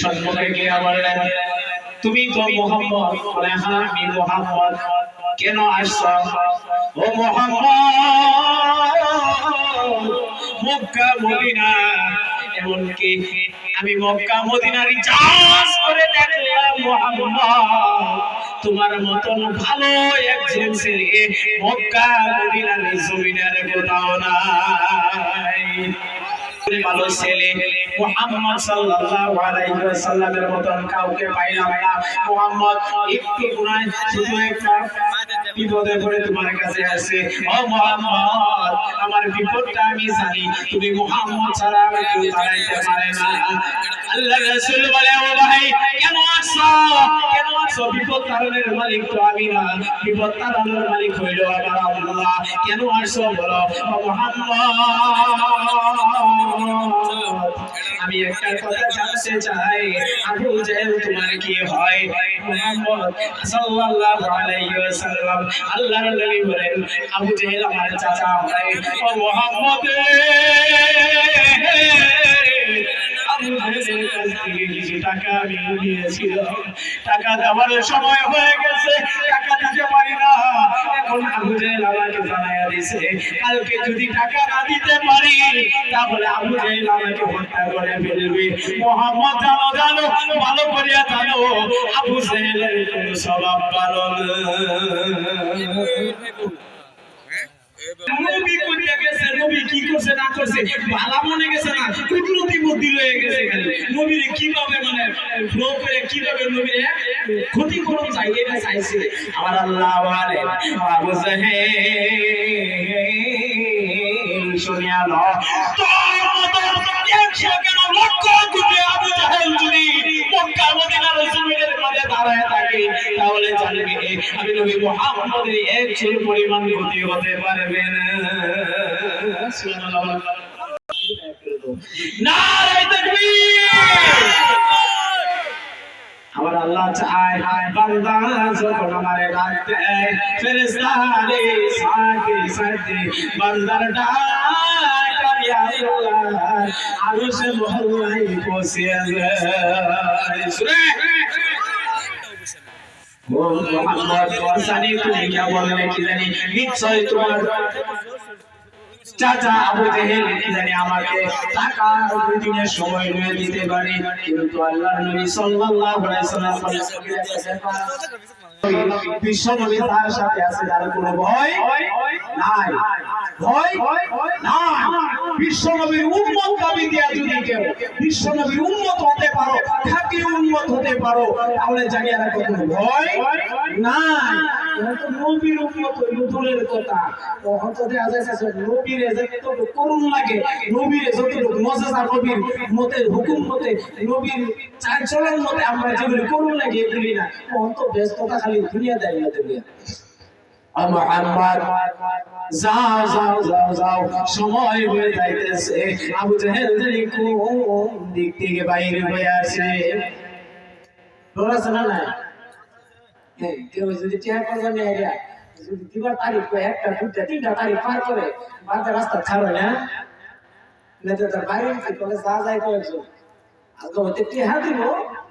সম্মুখে গিয়ে বললেন, তুমি তো মুহাম্মদ? বলে হ্যাঁ আমি মুহাম্মদ। কেন আসছো? ও মুহাম্মদ, মক্কা মদিনা, এমনকি আমি মক্কা মদিনার ইতিহাস করে দেখলাম মুহাম্মদ, তোমার মতন ভালো একজন ছেলে মক্কা মদিনার জমিনের কোথাও নাই। ভালো ছেলে মুহাম্মদ সাল্লাল্লাহু আলাইহি ওয়াসাল্লামের মতন কাউকে পাইলাম না। মুহাম্মদ একটু গুনাহ শুধু একটা বিপদে পড়ে তোমার কাছে আসে। ও মুহাম্মদ, আমার বিপদটা আমি জানি, তুমি মুহাম্মদ ছাড়া আর কেউ তাড়াইতে পারে না। আল্লাহর রাসূল বলে, ও ভাই কেন আসছো? কেন আসছো? বিপদ তাড়ানোর মালিক তো আমি না, বিপদ তাড়ানোর মালিক হইল আমার আল্লাহ। কেন আসছো বলো? ও মুহাম্মদ, আমি একটা কথা জানতে চাই, আবু জেহেল তোমার কি হয়? মুহাম্মদ সাল্লাল্লাহু আলাইহি ওয়াসাল্লাম আল্লাহর নবী বলেন, আবু জেহেল আমার চাচা হয়। ও মুহাম্মদ, আবু জেহেলের কাছ থেকে কিছু টাকা আমি নিয়েছিলাম, টাকা দেওয়ার সময় হয়ে গেছে, টাকা দিতে পারি না। এখন আবু জেহেল আমাকে জানাইয়া দিছে, কালকে যদি টাকা না দিতে পারি তাহলে আবু জেহেল আমাকে হত্যা করে ফেলবে। মুহাম্মদ জানো, জানো, ভালো করিয়া জানো, আবু জেহেলের কোনো স্বভাব ভালো না। নবী কইতে গেছে, নবী কি করছে না করছে ভালো মনে গেছে না, কুদরতি বুদ্ধি লয়ে গেছে। খালি নবীর কিভাবে মানে ফ্লো করে কিভাবে নবীর ক্ষতি করুন যায় এটা চাইছে। আমার আল্লাহ বলেন, আবু জেহেল শুনিয়া ল, তোর মতো 100 কেন লক্ষ কোটি আবু জেহেল যদি মক্কা মদিনার জমিনের মধ্যে দাঁড়ায় থাকে তাহলে জানবি আমি নবী মুহাম্মদের এক চুল পরিমাণ ক্ষতি হতে পারবে না। সুবহানাল্লাহ, নারে তাকবীর। আমার আল্লাহ চায় বান্দা যখন আমারে ডাক দেয়, ফেরেশতারে সাথে সাথে বান্দার ডাক আমি আল্লাহ আরশে মহল্লায় পৌঁছে যায়। শুনে ও মুহাম্মদ, জানি তুমি কি বললে কি জানি, নিশ্চয় তোমার চাচা আবু জেহেল কি জানি আমাকে টাকা 2 দিনের সময় নিয়ে দিতে পারে, কিন্তু আল্লাহর নবী সাল্লাল্লাহু আলাইহি ওয়াসাল্লাম বিশ্বনবী তার সাথে আছে, তার কোনো ভয় নাই, ভয় নাই। বিশ্বনবীর উম্মত দাবি দিয়া যদি কেউ বিশ্বনবীর উম্মত হতে পারো, খাঁটি উম্মত হতে পারো, তাহলে জানি আর কোনো ভয় নাই। নবীর উম্মত হইল দূরের কথা, তখন তো দেখা যাচ্ছে নবীর যতটুকু করুণ লাগে, নবীর যতটুকু মজেজা, নবীর মতে হুকুম মতে, নবীর চালচলন মতে আমরা যেগুলি করুণ লাগে এগুলি না, তখন তো ব্যস্ততা খালি দুনিয়া দেয় না দুনিয়া। মুহাম্মদ যাও যাও যাও যাও, সময় হয়ে যাইতেছে। আবু জেহেল জানি কোন দিক থেকে বাইরে হয়ে আসে, পড়াশোনা নাই। হ্যাঁ, কেউ যদি চেয়ার করবে না, এরিয়া যদি দিবার তারিখ 1টা 2টা 3টা তারিখ পার করে বাদে রাস্তা ছাড়বে না, নেতা তার বাইরে করে যা যায় করেছে আজকে হতে টেহা দিব,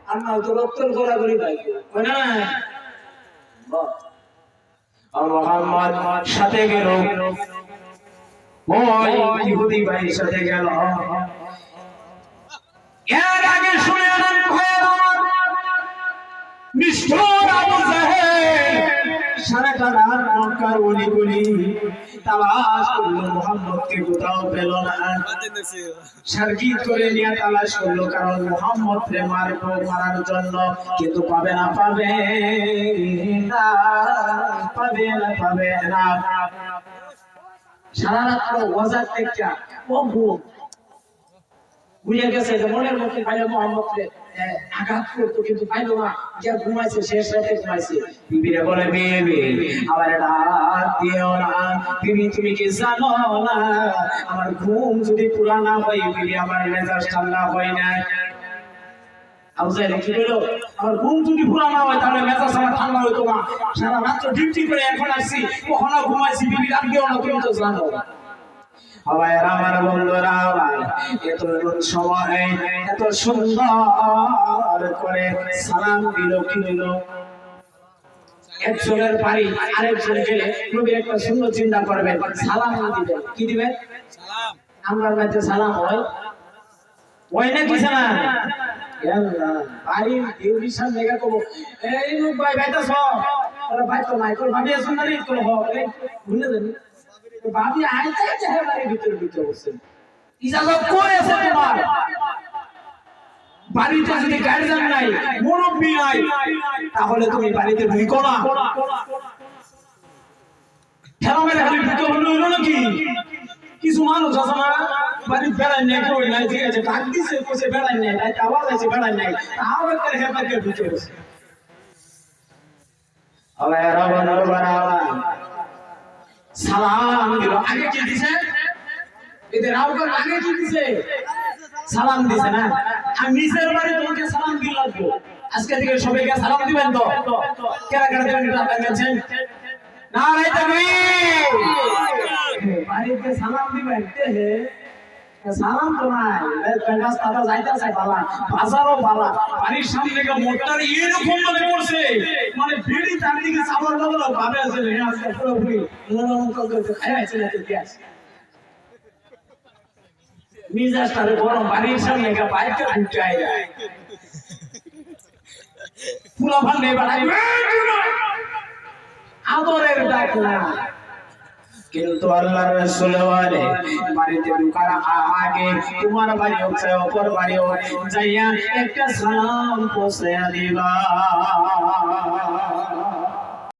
আর না হয়তো রক্তর গোলাগুলি পাইবে না। মুহাম্মদ সাথে গেল, ওই ইহুদি ভাইয়ের সাথে গেল। এর আগে শুনে আনন্দ ভাইয়ের আমার নিষ্ঠুর আবু জেহেল সারাটা রাত মক্কার অলিগলি তালাশ করলো, মুহাম্মদকে কোথাও পেল না। সার্কিট করে নিয়ে তালাশ করলো, কারণ মুহাম্মদকে মারবো মারার জন্য, কিন্তু পাবে না, পাবে না, পাবে না, পাবে না। সারা রাত ওয়াজার থেকে বুঝে গেছে যে মনের মধ্যে পাইলে মুহাম্মদকে আঘাত করতো, কিন্তু পাইলো না, যে ঘুমাইছে শেষ রাতে ঘুমাইছে। বিবিরে বলে, বেবি আমার ডাক দিও না, বিবি তুমি কি জানো না আমার ঘুম যদি পুরা না হয়, বিবি আমার মেজাজ ঠান্ডা হয় না। আবু জেহেল কি বলল, আমার ঘুম যদি পুরা না হয় তাহলে মেজাজ আমার ঠান্ডা হইতো না, সারা রাত ডিউটি করে এখন আসছি, কখনো ঘুমাইছি, বিবি ডাক দিও না, তুমি তো জানো। সবাই আমার বন্ধুরা আমার এত সময় এত সুন্দর করে সালাম দিল কি দিল একজনের বাড়ি আরেকজন গেলে নবী একটা সুন্দর চিন্তা করবেন সালাম দিবে কি দিবেন সালাম আমার কাছে সালাম হয় ওই নাকি সালাম আল্লাহ বাড়ি দেউরি সামনে গা কব এই লোক ভাই বাইতাছ ওরা ভাই তো নাই তোর ভাবি আছেন না রে তোর হবে ভুলে দেন ভাবি আইতে আছে বাড়ির ভিতরে বসে ইজাজত কই আছে তোমার বাড়িতে যদি গার্জিয়ান নাই মুরব্বি নাই তাহলে তুমি বাড়িতে ঢুকো না খেলা মেরে খালি ঢুকে হলো নাকি কিছু মানুষ আছে না বাড়ি বেড়াই নাই কই নাই ঠিক আছে ডাক দিছে কোসে বেড়াই নাই তাই আওয়াজ আছে বেড়াই নাই তাও একটা হেপাকে ঢুকে বসে আল্লাহ রাব্বানা বারাবা সালাম দিল আগে কি দিছে এদের রাউকার আগে কি দিছে সালাম দিছে না আমি নিজের বাড়ি তোমাকে সালাম দিলাম আজকে থেকে সবাইকে সালাম দিবেন তো কেরা কেরা দিবেন এটা আপনারা জানেন না রাই তাকবীর বাড়িতে সালাম দিবেন হে সালাম তো নাই পেন্ডাস তারা যাইতাছে বালা বাজারও বালা বাড়ির সামনে থেকে মোটর এরকম মনে করছে মানে ভিড়ি চারদিকে সামর লাগলো ভাবে আছে রে আজকে পুরো পুরি নরম করে খায় আছে না কি আছে মিজাজটারে গরম বাড়ির সামনে গা বাইকে ঢুকায় যায় পুরো ভাঙে বাড়াই আদরের ডাক না কিন্তু আল্লাহর রাসূল বলে বাড়িতে ঢোকার আগে তোমার বাড়ি হচ্ছে অপর বাড়ি যাইয়া একটা সালাম পৌঁছে দিবা